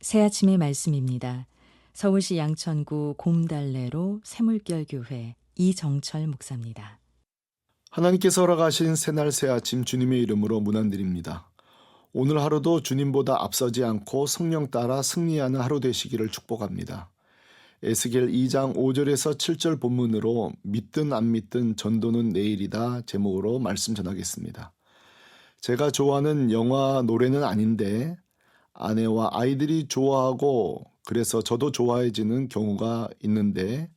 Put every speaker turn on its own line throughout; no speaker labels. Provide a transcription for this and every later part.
새아침의 말씀입니다. 서울시 양천구 곰달래로 새물결교회 이정철 목사입니다.
하나님께서 허락하신 새날 새아침 주님의 이름으로 문안드립니다. 오늘 하루도 주님보다 앞서지 않고 성령 따라 승리하는 하루 되시기를 축복합니다. 에스겔 2장 5절에서 7절 본문으로 믿든 안 믿든 전도는 내일이다 제목으로 말씀 전하겠습니다. 제가 좋아하는 영화 노래는 아닌데 아내와 아이들이 좋아하고 그래서 저도 좋아해지는 경우가 있는데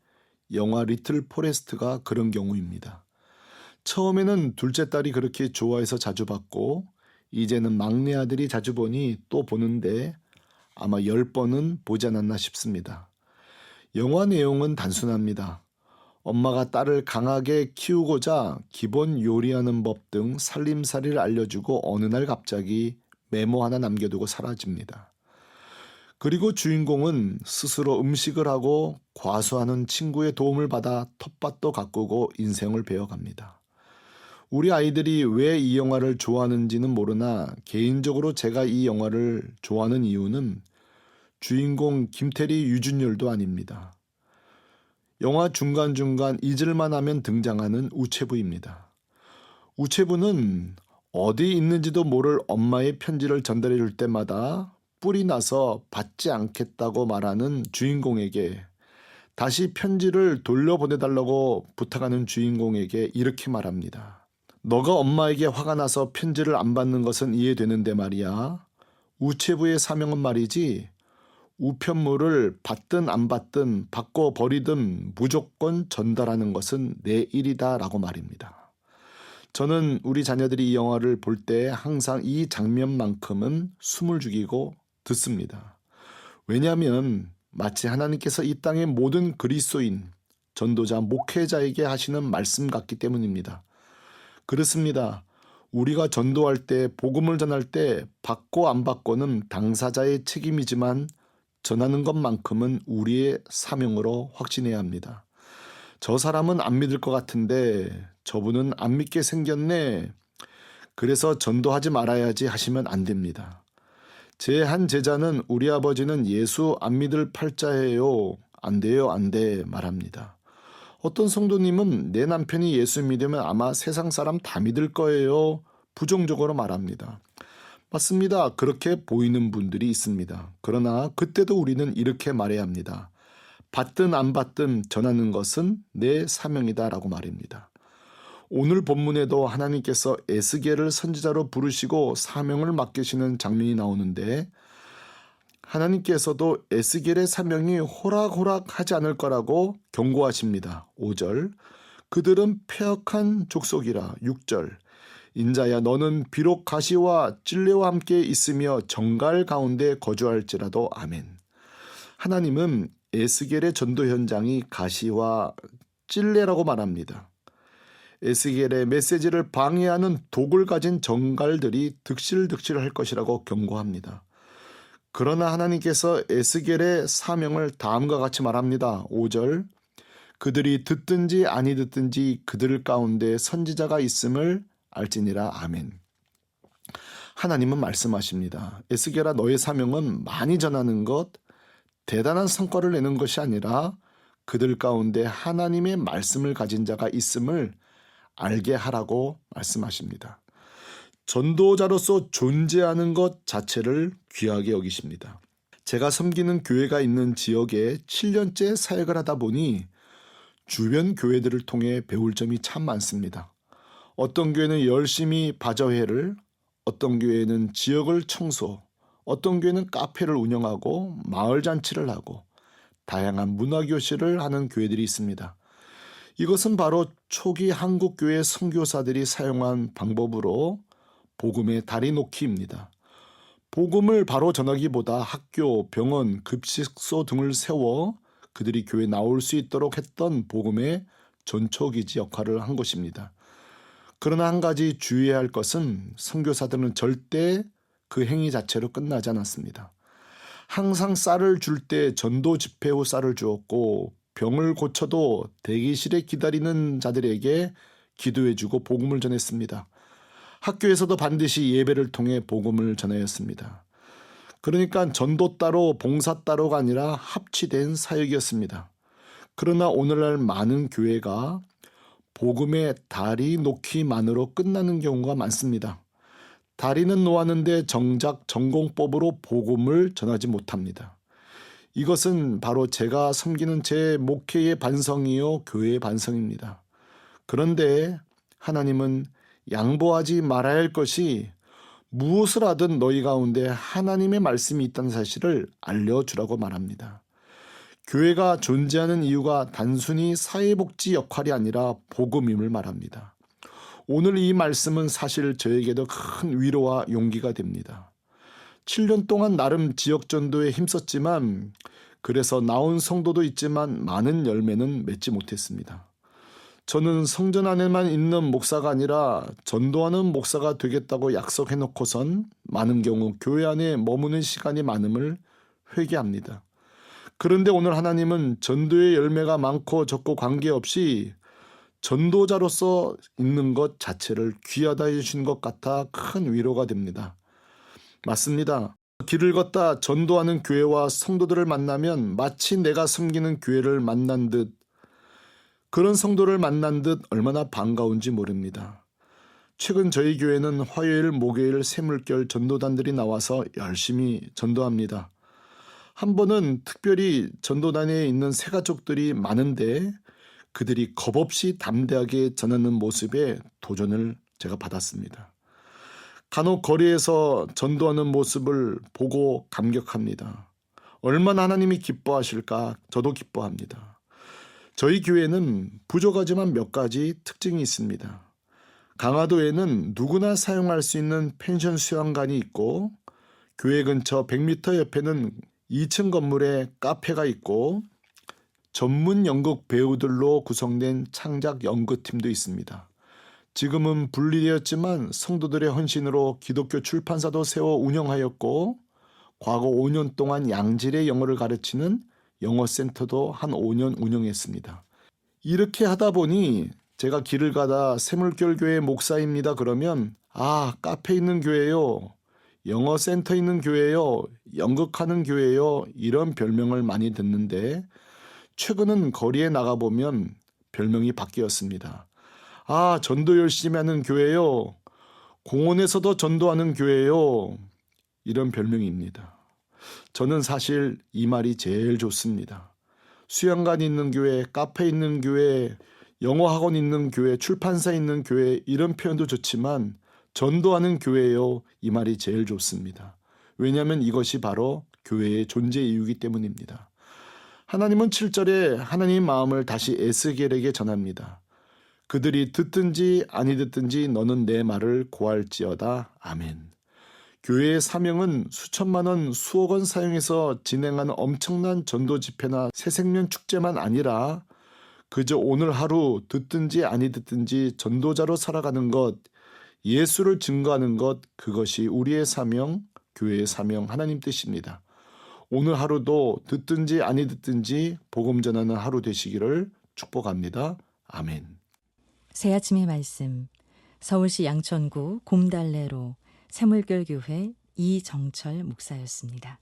영화 리틀 포레스트가 그런 경우입니다. 처음에는 둘째 딸이 그렇게 좋아해서 자주 봤고 이제는 막내 아들이 자주 보니 또 보는데 아마 10번은 보지 않았나 싶습니다. 영화 내용은 단순합니다. 엄마가 딸을 강하게 키우고자 기본 요리하는 법 등 살림살이를 알려주고 어느 날 갑자기 메모 하나 남겨두고 사라집니다. 그리고 주인공은 스스로 음식을 하고 과수하는 친구의 도움을 받아 텃밭도 가꾸고 인생을 배워갑니다. 우리 아이들이 왜 이 영화를 좋아하는지는 모르나 개인적으로 제가 이 영화를 좋아하는 이유는 주인공 김태리, 유준열도 아닙니다. 영화 중간중간 잊을만 하면 등장하는 우체부입니다. 우체부는 어디 있는지도 모를 엄마의 편지를 전달해 줄 때마다 뿔이 나서 받지 않겠다고 말하는 주인공에게 다시 편지를 돌려보내달라고 부탁하는 주인공에게 이렇게 말합니다. 너가 엄마에게 화가 나서 편지를 안 받는 것은 이해되는데 말이야. 우체부의 사명은 말이지 우편물을 받든 안 받든 받고 버리든 무조건 전달하는 것은 내 일이다 라고 말입니다. 저는 우리 자녀들이 이 영화를 볼 때 항상 이 장면만큼은 숨을 죽이고 듣습니다. 왜냐하면 마치 하나님께서 이 땅의 모든 그리스도인, 전도자, 목회자에게 하시는 말씀 같기 때문입니다. 그렇습니다. 우리가 전도할 때 복음을 전할 때 받고 안 받고는 당사자의 책임이지만 전하는 것만큼은 우리의 사명으로 확신해야 합니다. 저 사람은 안 믿을 것 같은데 저분은 안 믿게 생겼네. 그래서 전도하지 말아야지 하시면 안 됩니다. 제 한 제자는 우리 아버지는 예수 안 믿을 팔자예요. 안 돼요, 안 돼 말합니다. 어떤 성도님은 내 남편이 예수 믿으면 아마 세상 사람 다 믿을 거예요. 부정적으로 말합니다. 맞습니다. 그렇게 보이는 분들이 있습니다. 그러나 그때도 우리는 이렇게 말해야 합니다. 받든 안 받든 전하는 것은 내 사명이다 라고 말입니다. 오늘 본문에도 하나님께서 에스겔을 선지자로 부르시고 사명을 맡기시는 장면이 나오는데 하나님께서도 에스겔의 사명이 호락호락하지 않을 거라고 경고하십니다. 5절 그들은 패역한 족속이라. 6절 인자야 너는 비록 가시와 찔레와 함께 있으며 정갈 가운데 거주할지라도. 아멘. 하나님은 에스겔의 전도 현장이 가시와 찔레라고 말합니다. 에스겔의 메시지를 방해하는 독을 가진 정갈들이 득실득실할 것이라고 경고합니다. 그러나 하나님께서 에스겔의 사명을 다음과 같이 말합니다. 5절 그들이 듣든지 아니 듣든지 그들 가운데 선지자가 있음을 알지니라. 아멘. 하나님은 말씀하십니다. 에스겔아 너의 사명은 많이 전하는 것, 대단한 성과를 내는 것이 아니라 그들 가운데 하나님의 말씀을 가진 자가 있음을 알게 하라고 말씀하십니다. 전도자로서 존재하는 것 자체를 귀하게 여기십니다. 제가 섬기는 교회가 있는 지역에 7년째 사역을 하다 보니 주변 교회들을 통해 배울 점이 참 많습니다. 어떤 교회는 열심히 바저회를, 어떤 교회는 지역을 청소, 어떤 교회는 카페를 운영하고 마을 잔치를 하고 다양한 문화교실을 하는 교회들이 있습니다. 이것은 바로 초기 한국교회 선교사들이 사용한 방법으로 복음의 다리 놓기입니다. 복음을 바로 전하기보다 학교, 병원, 급식소 등을 세워 그들이 교회에 나올 수 있도록 했던 복음의 전초기지 역할을 한 것입니다. 그러나 한 가지 주의해야 할 것은 선교사들은 절대 그 행위 자체로 끝나지 않았습니다. 항상 쌀을 줄 때 전도 집회 후 쌀을 주었고 병을 고쳐도 대기실에 기다리는 자들에게 기도해주고 복음을 전했습니다. 학교에서도 반드시 예배를 통해 복음을 전하였습니다. 그러니까 전도 따로 봉사 따로가 아니라 합치된 사역이었습니다. 그러나 오늘날 많은 교회가 복음의 다리 놓기만으로 끝나는 경우가 많습니다. 다리는 놓았는데 정작 전공법으로 복음을 전하지 못합니다. 이것은 바로 제가 섬기는 제 목회의 반성이요 교회의 반성입니다. 그런데 하나님은 양보하지 말아야 할 것이 무엇을 하든 너희 가운데 하나님의 말씀이 있다는 사실을 알려주라고 말합니다. 교회가 존재하는 이유가 단순히 사회복지 역할이 아니라 복음임을 말합니다. 오늘 이 말씀은 사실 저에게도 큰 위로와 용기가 됩니다. 7년 동안 나름 지역 전도에 힘썼지만 그래서 나온 성도도 있지만 많은 열매는 맺지 못했습니다. 저는 성전 안에만 있는 목사가 아니라 전도하는 목사가 되겠다고 약속해놓고선 많은 경우 교회 안에 머무는 시간이 많음을 회개합니다. 그런데 오늘 하나님은 전도의 열매가 많고 적고 관계없이 전도자로서 있는 것 자체를 귀하다 해주신 것 같아 큰 위로가 됩니다. 맞습니다. 길을 걷다 전도하는 교회와 성도들을 만나면 마치 내가 섬기는 교회를 만난 듯, 그런 성도를 만난 듯 얼마나 반가운지 모릅니다. 최근 저희 교회는 화요일, 목요일 새물결 전도단들이 나와서 열심히 전도합니다. 한 번은 특별히 전도단에 있는 새가족들이 많은데 그들이 겁없이 담대하게 전하는 모습에 도전을 제가 받았습니다. 간혹 거리에서 전도하는 모습을 보고 감격합니다. 얼마나 하나님이 기뻐하실까 저도 기뻐합니다. 저희 교회는 부족하지만 몇 가지 특징이 있습니다. 강화도에는 누구나 사용할 수 있는 펜션 수영관이 있고 교회 근처 100m 옆에는 2층 건물에 카페가 있고 전문 연극 배우들로 구성된 창작 연극팀도 있습니다. 지금은 분리되었지만 성도들의 헌신으로 기독교 출판사도 세워 운영하였고 과거 5년 동안 양질의 영어를 가르치는 영어센터도 한 5년 운영했습니다. 이렇게 하다 보니 제가 길을 가다 새물결교회 목사입니다 그러면 카페 있는 교회요, 영어센터 있는 교회요, 연극하는 교회요 이런 별명을 많이 듣는데 최근은 거리에 나가보면 별명이 바뀌었습니다. 전도 열심히 하는 교회요, 공원에서도 전도하는 교회요 이런 별명입니다. 저는 사실 이 말이 제일 좋습니다. 수영관 있는 교회, 카페 있는 교회, 영어학원 있는 교회, 출판사 있는 교회 이런 표현도 좋지만 전도하는 교회요 이 말이 제일 좋습니다. 왜냐하면 이것이 바로 교회의 존재 이유이기 때문입니다. 하나님은 7절에 하나님의 마음을 다시 에스겔에게 전합니다. 그들이 듣든지 아니 듣든지 너는 내 말을 고할지어다. 아멘. 교회의 사명은 수천만 원, 수억 원 사용해서 진행하는 엄청난 전도 집회나 새생명 축제만 아니라 그저 오늘 하루 듣든지 아니 듣든지 전도자로 살아가는 것, 예수를 증거하는 것, 그것이 우리의 사명, 교회의 사명, 하나님 뜻입니다. 오늘 하루도 듣든지 아니 듣든지 복음 전하는 하루 되시기를 축복합니다. 아멘.
새 아침의 말씀, 서울시 양천구 곰달래로 새물결교회 이정철 목사였습니다.